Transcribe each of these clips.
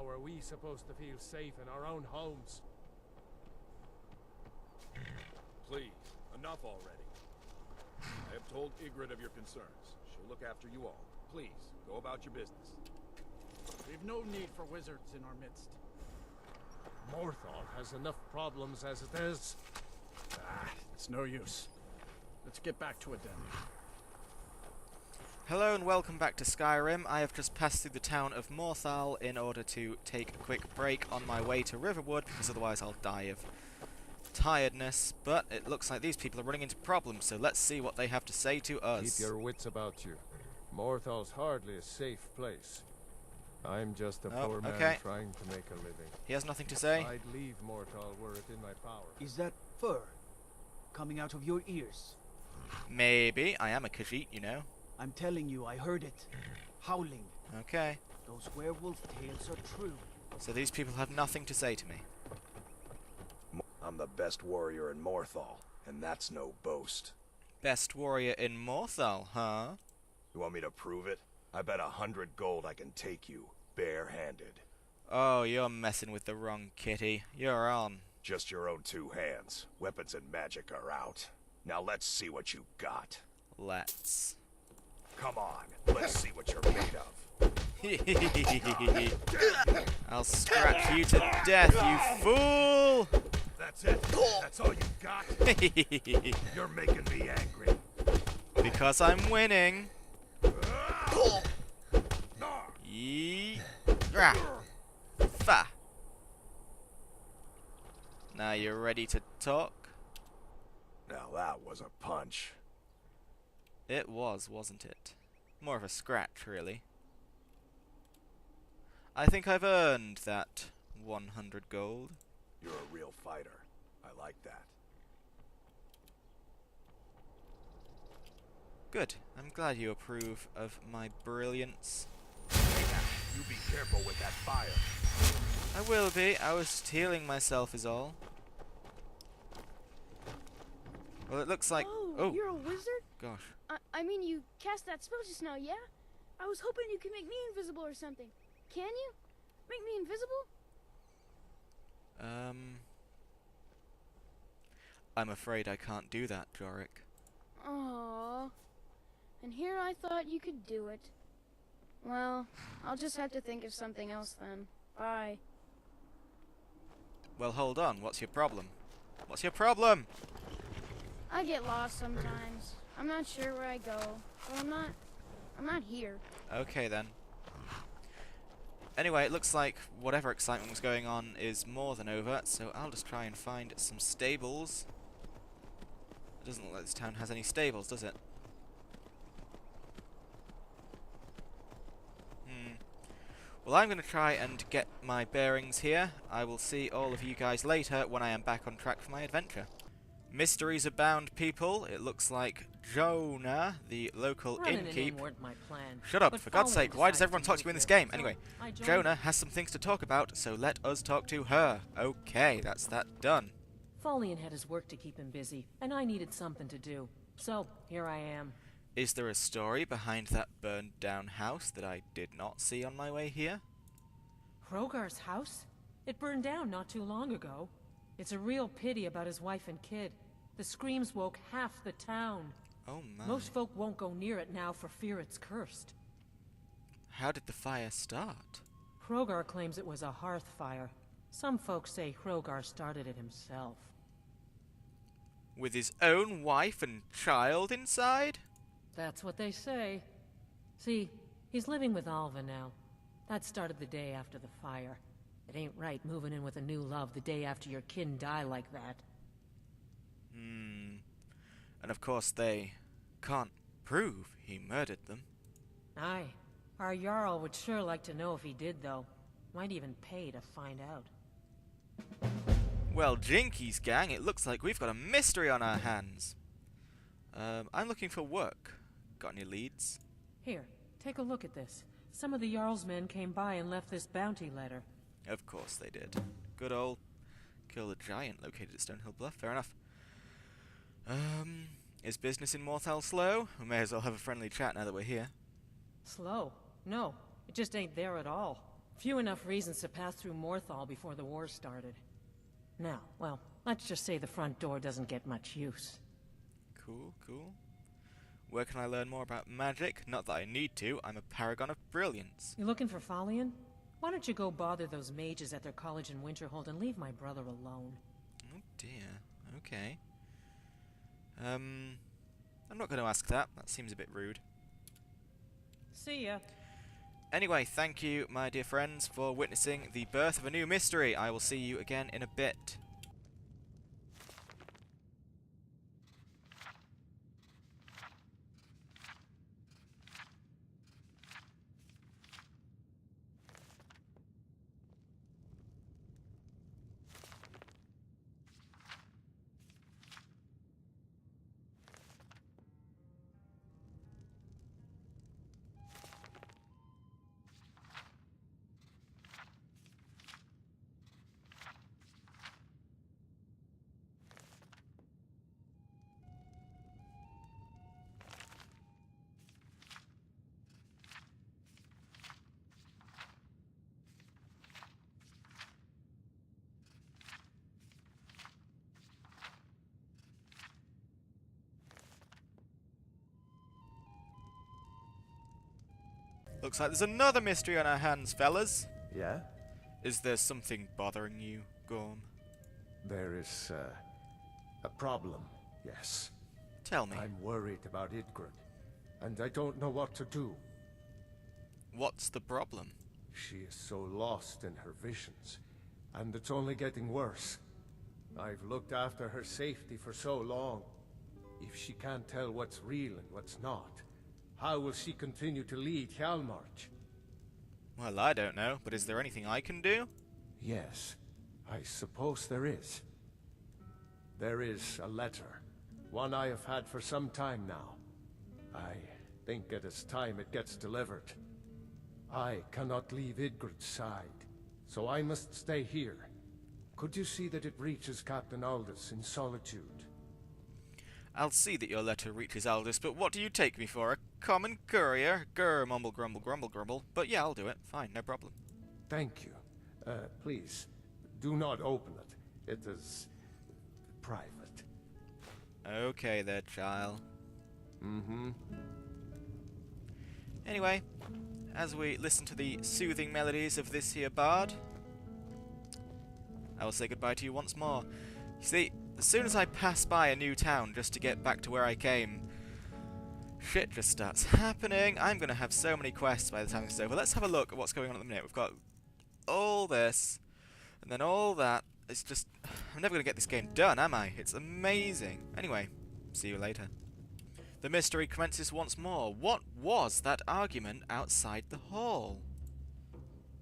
How are we supposed to feel safe in our own homes? Please, enough already. I have told Ygritte of your concerns. She'll look after you all. Please, go about your business. We've no need for wizards in our midst. Morthal has enough problems as it is. It's no use. Let's get back to it then. Hello and welcome back to Skyrim. I have just passed through the town of Morthal in order to take a quick break on my way to Riverwood, because otherwise I'll die of tiredness. But it looks like these people are running into problems, so let's see what they have to say to us. Keep your wits about you. Morthal's hardly a safe place. I'm just a poor man trying to make a living. He has nothing to say? I'd leave Morthal were it in my power. Is that fur coming out of your ears? Maybe. I am a Khajiit, you know. I'm telling you, I heard it. Howling. Okay. Those werewolf tales are true. So these people have nothing to say to me. I'm the best warrior in Morthal, and that's no boast. Best warrior in Morthal, huh? You want me to prove it? I bet 100 gold I can take you, bare-handed. Oh, you're messing with the wrong kitty. You're on. Just your own two hands. Weapons and magic are out. Now let's see what you got. Let's. Come on, let's see what you're made of. I'll scratch you to death, you fool! That's it? That's all you got? You're making me angry. Because I'm winning. Fa. Now you're ready to talk? Now that was a punch. It was, wasn't it? More of a scratch, really. I think I've earned that 100 gold. You're a real fighter. I like that. Good. I'm glad you approve of my brilliance. Hey now, you be careful with that fire. I will be. I was healing myself is all. Well, it looks like... Oh, you're a wizard? Gosh. I mean, you cast that spell just now, yeah? I was hoping you could make me invisible or something. Can you? Make me invisible? I'm afraid I can't do that, Jorik. Aww. And here I thought you could do it. Well, I'll just have to think of something else then. Bye. Well, hold on. What's your problem? What's your problem? I get lost sometimes. I'm not sure where I go. But I'm not here. Okay, then. Anyway, it looks like whatever excitement was going on is more than over, so I'll just try and find some stables. It doesn't look like this town has any stables, does it? Well, I'm going to try and get my bearings here. I will see all of you guys later when I am back on track for my adventure. Mysteries abound, people. It looks like Jonah, the local innkeep... Shut up, for God's sake, why does everyone talk to you in this game? Anyway, Jonah has some things to talk about, so let us talk to her. Okay, that's that done. Folian had his work to keep him busy, and I needed something to do. So, here I am. Is there a story behind that burned-down house that I did not see on my way here? Hrogar's house? It burned down not too long ago. It's a real pity about his wife and kid. The screams woke half the town. Oh my. Most folk won't go near it now for fear it's cursed. How did the fire start? Hrogar claims it was a hearth fire. Some folks say Hrogar started it himself. With his own wife and child inside? That's what they say. See, he's living with Alva now. That started the day after the fire. It ain't right moving in with a new love the day after your kin die like that. And of course they can't prove he murdered them. Aye. Our Jarl would sure like to know if he did, though. Might even pay to find out. Well, Jinkies gang, it looks like we've got a mystery on our hands. I'm looking for work. Got any leads? Here, take a look at this. Some of the Jarl's men came by and left this bounty letter. Of course they did. Good old kill the giant located at Stonehill Bluff. Fair enough. Is business in Morthal slow? We may as well have a friendly chat now that we're here. Slow? No, it just ain't there at all. Few enough reasons to pass through Morthal before the war started. Now, well, let's just say the front door doesn't get much use. Cool, cool. Where can I learn more about magic? Not that I need to, I'm a paragon of brilliance. You looking for Falion? Why don't you go bother those mages at their college in Winterhold and leave my brother alone? Oh dear, okay. I'm not going to ask that. That seems a bit rude. See ya. Anyway, thank you, my dear friends, for witnessing the birth of a new mystery. I will see you again in a bit. Looks like there's another mystery on our hands, fellas. Yeah? Is there something bothering you, Gorm? There is, a problem, yes. Tell me. I'm worried about Idgrid, and I don't know what to do. What's the problem? She is so lost in her visions, and it's only getting worse. I've looked after her safety for so long. If she can't tell what's real and what's not, how will she continue to lead Hjalmarch? Well, I don't know, but is there anything I can do? Yes, I suppose there is. There is a letter, one I have had for some time now. I think it is time it gets delivered. I cannot leave Idgrid's side, so I must stay here. Could you see that it reaches Captain Aldous in Solitude? I'll see that your letter reaches Aldous, but what do you take me for? A common courier? Grr, mumble, grumble, grumble, grumble. But yeah, I'll do it. Fine, no problem. Thank you. Please, do not open it. It is private. Okay there, child. Mm-hmm. Anyway, as we listen to the soothing melodies of this here bard, I will say goodbye to you once more. You see, as soon as I pass by a new town just to get back to where I came, shit just starts happening. I'm going to have so many quests by the time this is over. Let's have a look at what's going on at the minute. We've got all this, and then all that. It's just, I'm never going to get this game done, am I? It's amazing. Anyway, see you later. The mystery commences once more. What was that argument outside the hall?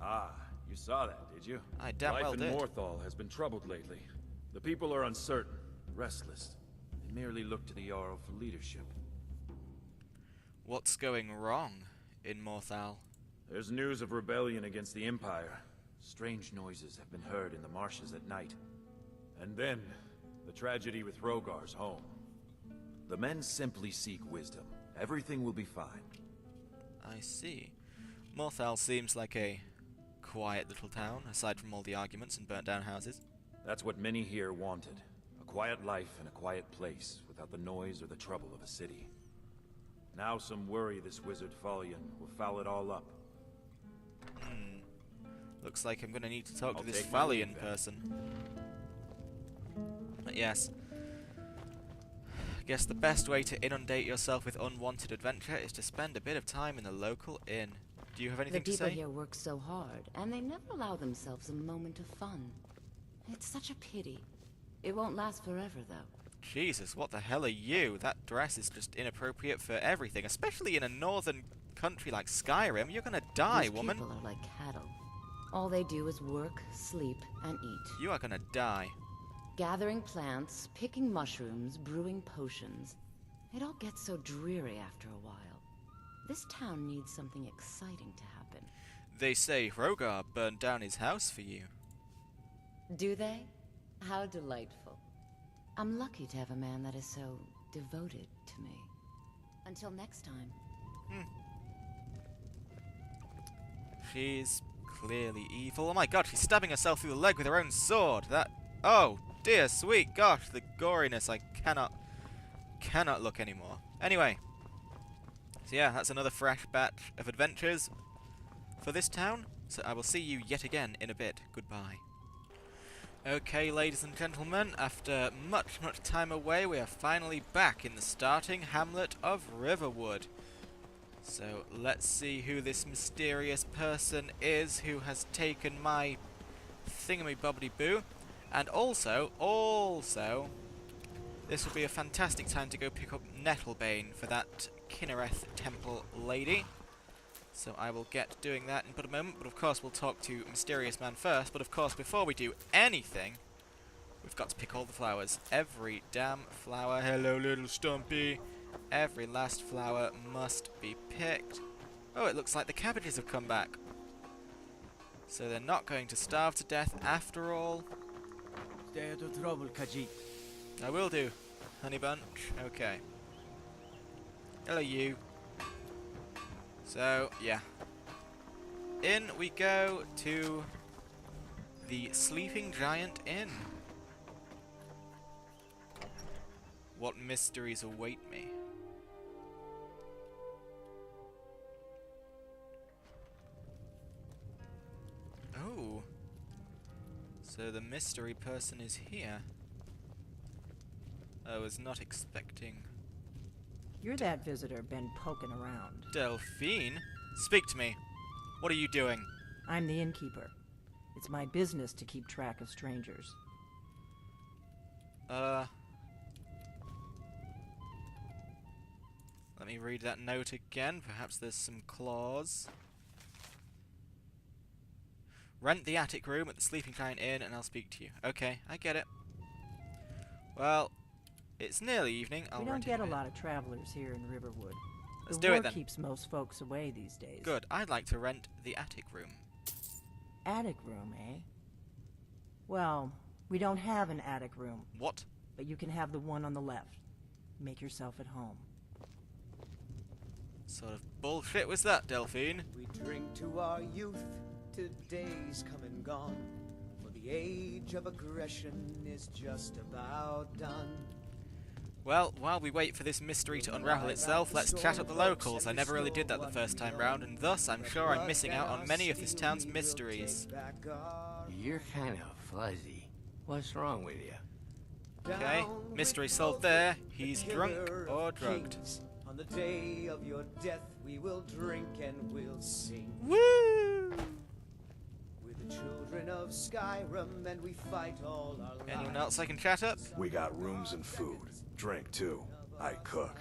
Ah, you saw that, did you? I damn well did. Life in Morthal has been troubled lately. The people are uncertain, restless. They merely look to the Jarl for leadership. What's going wrong in Morthal? There's news of rebellion against the Empire. Strange noises have been heard in the marshes at night. And then, the tragedy with Rogar's home. The men simply seek wisdom. Everything will be fine. I see. Morthal seems like a quiet little town, aside from all the arguments and burnt down houses. That's what many here wanted. A quiet life in a quiet place, without the noise or the trouble of a city. Now some worry this wizard Falion will foul it all up. Looks like I'm gonna need to talk to this take my leave, Falion then. person. But yes. I guess the best way to inundate yourself with unwanted adventure is to spend a bit of time in the local inn. Do you have anything The to people say? here work so hard, and they never allow themselves a moment of fun. It's such a pity. It won't last forever, though. Jesus, what the hell are you? That dress is just inappropriate for everything, especially in a northern country like Skyrim. You're gonna die, These woman. people are like cattle. All they do is work, sleep, and eat. You are gonna die. Gathering plants, picking mushrooms, brewing potions. It all gets so dreary after a while. This town needs something exciting to happen. They say Rogar burned down his house for you. Do they? How delightful. I'm lucky to have a man that is so devoted to me. Until next time. She's Clearly evil. Oh my god, she's stabbing herself through the leg with her own sword. That... Oh, dear sweet gosh, the goriness. I cannot look anymore. Anyway. So yeah, that's another fresh batch of adventures for this town. So I will see you yet again in a bit. Goodbye. Okay, ladies and gentlemen, after much time away, we are finally back in the starting hamlet of Riverwood. So let's see who this mysterious person is who has taken my thingammy-bobbity-boo. And also, this will be a fantastic time to go pick up Nettlebane for that Kinnereth Temple lady. So I will get doing that in but a moment, but of course we'll talk to Mysterious Man first. But of course, before we do anything, we've got to pick all the flowers. Every damn flower. Hello, little Stumpy. Every last flower must be picked. Oh, it looks like the cabbages have come back. So they're not going to starve to death after all. Stay out of trouble, Khajiit. I will do, honey bunch. Okay. Hello, you. So, yeah. In we go to the Sleeping Giant Inn. What mysteries await me? Oh. So the mystery person is here. I was not expecting... You're that visitor been poking around. Delphine? Speak to me. What are you doing? I'm the innkeeper. It's my business to keep track of strangers. Let me read that note again. Perhaps there's some clause. Rent the attic room at the Sleeping Giant Inn and I'll speak to you. Okay, I get it. Well, it's nearly evening. We don't get a lot of travelers here in Riverwood. Let's the do war it then. Keeps most folks away these days. Good. I'd like to rent the attic room. Attic room, eh? Well, we don't have an attic room. What? But you can have the one on the left. Make yourself at home. Sort of bullshit was that, Delphine? We drink to our youth, to days come and gone. For the age of aggression is just about done. Well, while we wait for this mystery to unravel itself, let's chat up the locals. I never really did that the first time round, and thus I'm sure I'm missing out on many of this town's mysteries. You're kind of fuzzy. What's wrong with you? Okay, mystery solved there. He's drunk or drugged. On the day of your death, we will drink and we'll sing. Woo! We're the children of Skyrim, and we fight all our lives. Anyone else I can chat up? We got rooms and food. Drink, too. I cook.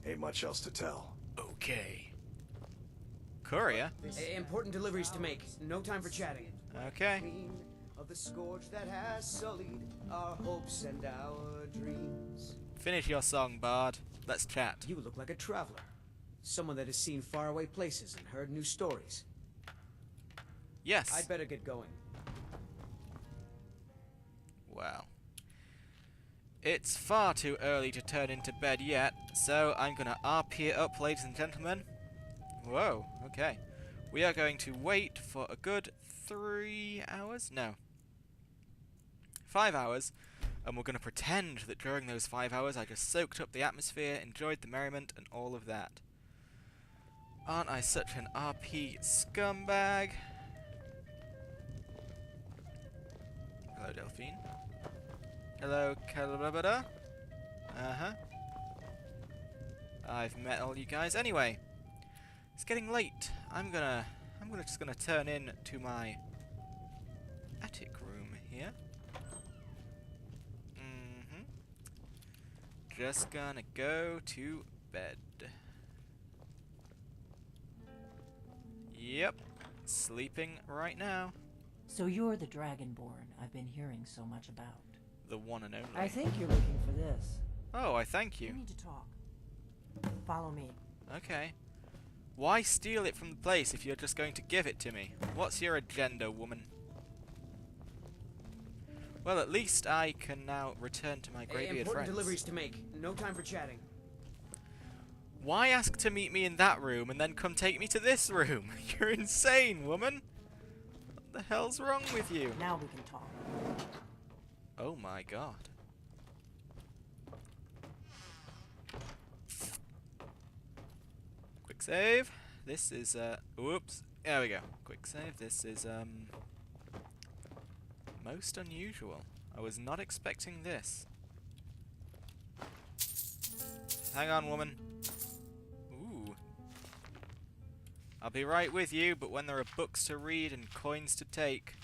Ain't much else to tell. Okay. Courier? Important deliveries to make. No time for chatting. Okay. Of the scourge that has sullied our hopes and our dreams. Finish your song, Bard. Let's chat. You look like a traveler. Someone that has seen faraway places and heard new stories. Yes. I'd better get going. Wow. It's far too early to turn into bed yet, so I'm gonna RP it up, ladies and gentlemen. Whoa, okay. We are going to wait for a good 3 hours? No. 5 hours. And we're going to pretend that during those 5 hours I just soaked up the atmosphere, enjoyed the merriment, and all of that. Aren't I such an RP scumbag? Hello, Delphine. Hello, Calabada. Uh-huh. I've met all you guys. Anyway, it's getting late. I'm just gonna turn in to my attic room here. Just gonna go to bed. Yep, sleeping right now. So you're the Dragonborn I've been hearing so much about. The one and only. I think you're looking for this. Oh, I thank you. We need to talk. Follow me. Okay. Why steal it from the place if you're just going to give it to me? What's your agenda, woman? Well, at least I can now return to my graybeard Important friends. deliveries to make. No time for chatting. Why ask to meet me in that room and then come take me to this room? You're insane, woman! the hell's wrong with you? Now we can talk. Oh my god. Quick save. This is, whoops. There we go. Quick save. This is, most unusual. I was not expecting this. Hang on, woman. Ooh. I'll be right with you, but when there are books to read and coins to take,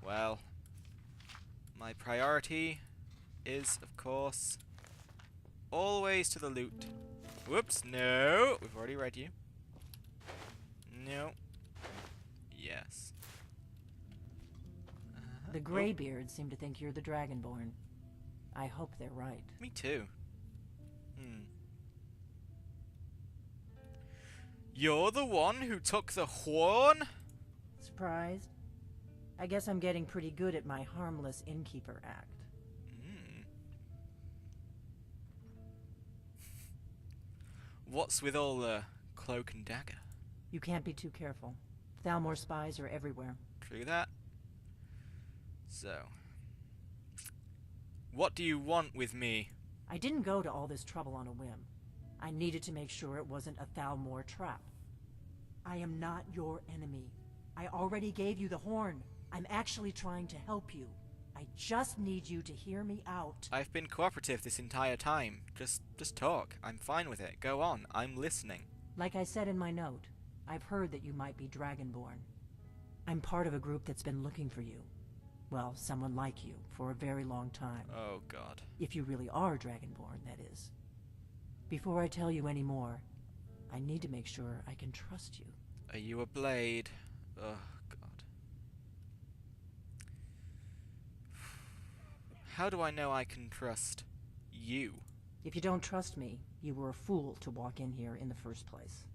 well, my priority is, of course, always to the loot. Whoops, no! We've already read you. No. Yes. The Greybeards seem to think you're the Dragonborn. I hope they're right. Me too. You're the one who took the horn? Surprised? I guess I'm getting pretty good at my harmless innkeeper act. What's with all the cloak and dagger? You can't be too careful. Thalmor spies are everywhere. True that. So, what do you want with me? I didn't go to all this trouble on a whim. I needed to make sure it wasn't a Thalmor trap. I am not your enemy. I already gave you the horn. I'm actually trying to help you. I just need you to hear me out. I've been cooperative this entire time. Just talk. I'm fine with it. Go on. I'm listening. Like I said in my note, I've heard that you might be Dragonborn. I'm part of a group that's been looking for you. Well, someone like you, for a very long time. Oh, God. If you really are Dragonborn, that is. Before I tell you any more, I need to make sure I can trust you. Are you a blade? Oh, God. How do I know I can trust you? If you don't trust me, you were a fool to walk in here in the first place.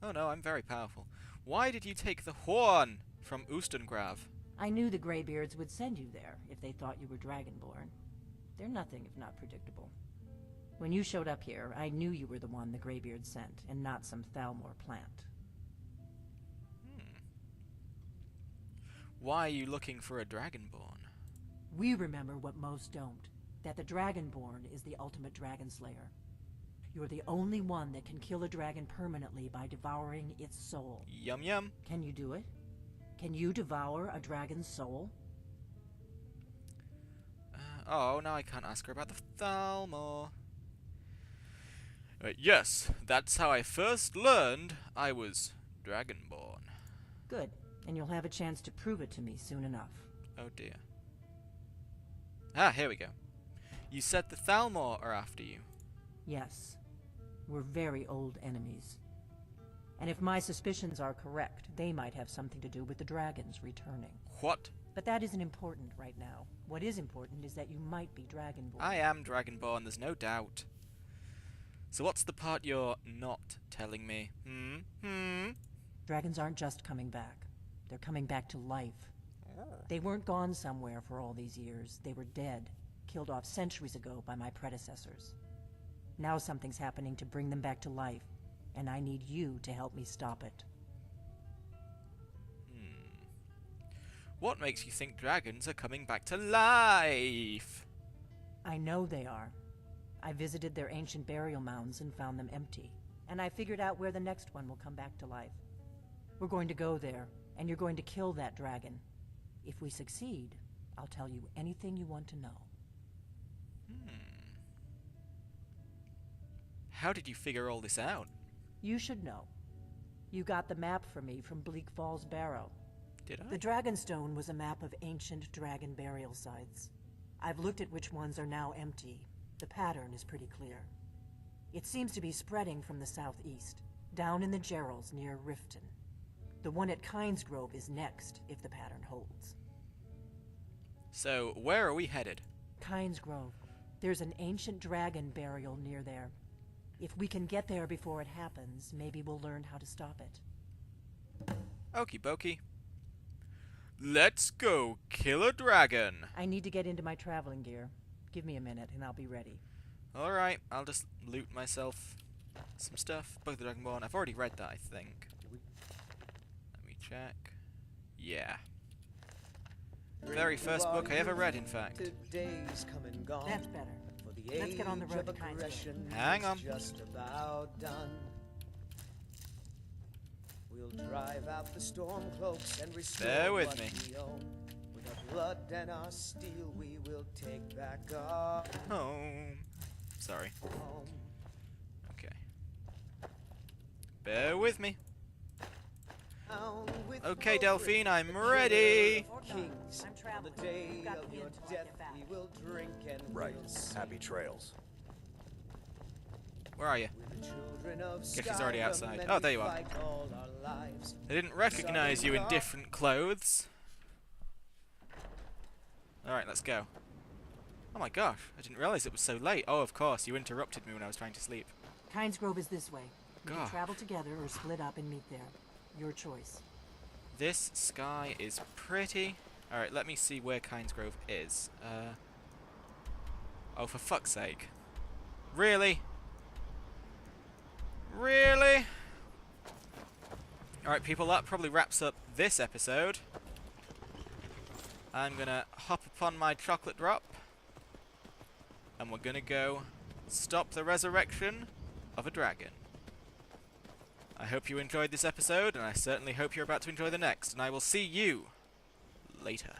Oh no, I'm very powerful. Why did you take the horn from Ustengrav? I knew the Greybeards would send you there if they thought you were Dragonborn. They're nothing if not predictable. When you showed up here, I knew you were the one the Greybeards sent, and not some Thalmor plant. Why are you looking for a Dragonborn? We remember what most don't, that the Dragonborn is the ultimate dragon slayer. You're the only one that can kill a dragon permanently by devouring its soul. Yum yum. Can you do it? Can you devour a dragon's soul? Oh, now I can't ask her about the Thalmor. Yes, that's how I first learned I was Dragonborn. Good, and you'll have a chance to prove it to me soon enough. Oh dear. Ah, here we go. You said the Thalmor are after you. Yes. We're very old enemies. And if my suspicions are correct, they might have something to do with the dragons returning. What? But that isn't important right now. What is important is that you might be Dragonborn. I am Dragonborn, there's no doubt. So what's the part you're not telling me? Dragons aren't just coming back. They're coming back to life. They weren't gone somewhere for all these years. They were dead, killed off centuries ago by my predecessors. Now something's happening to bring them back to life, and I need you to help me stop it. What makes you think dragons are coming back to life? I know they are. I visited their ancient burial mounds and found them empty, and I figured out where the next one will come back to life. We're going to go there, and you're going to kill that dragon. If we succeed, I'll tell you anything you want to know. How did you figure all this out? You should know. You got the map for me from Bleak Falls Barrow. Did I? The Dragonstone was a map of ancient dragon burial sites. I've looked at which ones are now empty. The pattern is pretty clear. It seems to be spreading from the southeast, down in the Gerals near Riften. The one at Kynesgrove is next, if the pattern holds. So, where are we headed? Kynesgrove. There's an ancient dragon burial near there. If we can get there before it happens, maybe we'll learn how to stop it. Okie dokie. Let's go kill a dragon. I need to get into my traveling gear. Give me a minute and I'll be ready. Alright, I'll just loot myself some stuff. Book the Dragonborn. I've already read that, I think. Let me check. Yeah. Very first book I ever read, in fact. Today's come and gone. That's better. For the Let's get on the age road of to Kyne's aggression Hang on. is just about done. We'll drive out the storm cloaks and restore Bear with what me. we own. With our blood and our steel, we will take back our Home. Sorry. home. Okay. Bear with me. Down with Okay, the Delphine, I'm the ready. Kings. I'm On traveling. the day You've got of the your inn till I death, get back. we will drink and Right. we'll sing. Happy trails. Where are you? We're the children of Guess she's already Skyrim, outside. and Oh, we there you are. fight all our lives. They didn't recognize you in different clothes. Alright, let's go. Oh my gosh, I didn't realize it was so late. Oh, of course, you interrupted me when I was trying to sleep. Kyne's Grove is this way. We can God. travel together or split up and meet there. Your choice. This sky is pretty. Alright, let me see where Kyne's Grove is. Oh, for fuck's sake. Really? Really? Alright, people, that probably wraps up this episode. I'm gonna hop upon my chocolate drop. And we're gonna go stop the resurrection of a dragon. I hope you enjoyed this episode, and I certainly hope you're about to enjoy the next, and I will see you later.